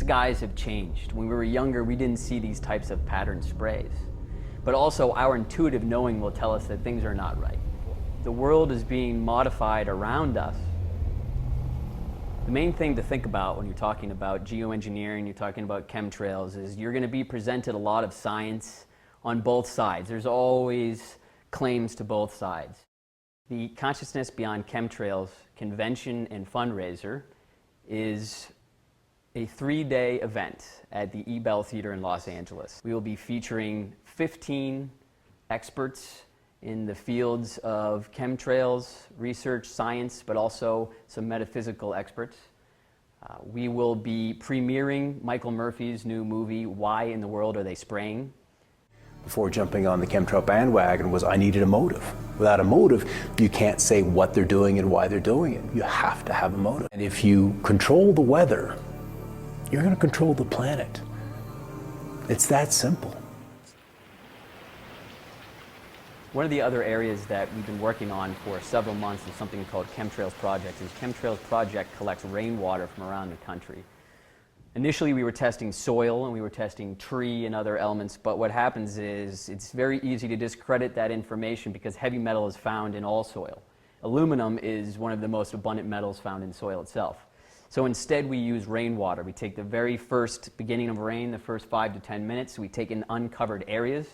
skies have changed. When we were younger, we didn't see these types of pattern sprays. But also, our intuitive knowing will tell us that things are not right. The world is being modified around us. The main thing to think about when you're talking about geoengineering, you're talking about chemtrails, is you're going to be presented a lot of science on both sides. There's always claims to both sides. The Consciousness Beyond Chemtrails Convention and Fundraiser is a 3-day event at the Ebell Theater in Los Angeles. We will be featuring 15 experts in the fields of chemtrails, research, science, but also some metaphysical experts. We will be premiering Michael Murphy's new movie, Why in the World Are They Spraying? Before jumping on the chemtrail bandwagon was I needed a motive. Without a motive, you can't say what they're doing and why they're doing it. You have to have a motive. And if you control the weather, you're going to control the planet. It's that simple. One of the other areas that we've been working on for several months is something called Chemtrails Project. And Chemtrails Project collects rainwater from around the country. Initially, we were testing soil and we were testing tree and other elements, but what happens is it's very easy to discredit that information because heavy metal is found in all soil. Aluminum is one of the most abundant metals found in soil itself. So instead, we use rainwater. We take the very first beginning of rain, the first 5 to 10 minutes, we take in uncovered areas,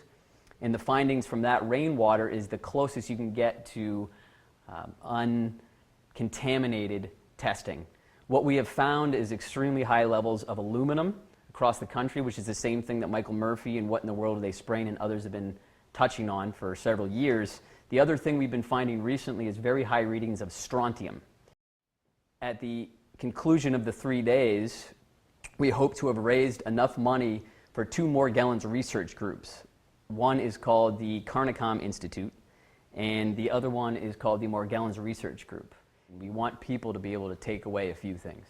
and the findings from that rainwater is the closest you can get to uncontaminated testing. What we have found is extremely high levels of aluminum across the country, which is the same thing that Michael Murphy and What in the World Are They Spraying and others have been touching on for several years. The other thing we've been finding recently is very high readings of strontium. At the conclusion of the 3 days, we hope to have raised enough money for 2 Morgellons Research groups. One is called the Carnicom Institute, and the other one is called the Morgellons Research Group. We want people to be able to take away a few things.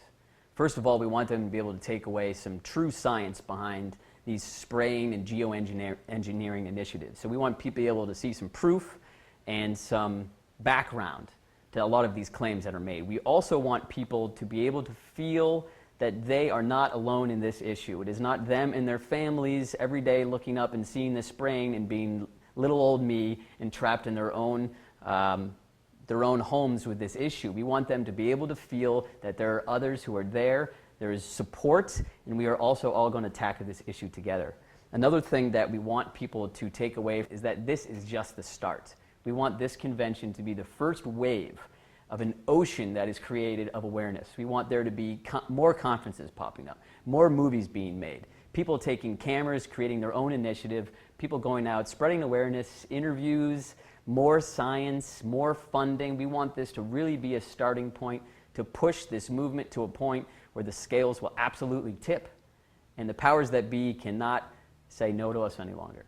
First of all, we want them to be able to take away some true science behind these spraying and geoengineering initiatives. So we want people to be able to see some proof and some background to a lot of these claims that are made. We also want people to be able to feel that they are not alone in this issue. It is not them and their families every day looking up and seeing this spraying and being little old me and trapped in their own homes with this issue. We want them to be able to feel that there are others who are there is support, and we are also all going to tackle this issue together. Another thing that we want people to take away is that this is just the start. We want this convention to be the first wave of an ocean that is created of awareness. We want there to be more conferences popping up, more movies being made, people taking cameras, creating their own initiative, people going out, spreading awareness, interviews, more science, more funding. We want this to really be a starting point to push this movement to a point where the scales will absolutely tip and the powers that be cannot say no to us any longer.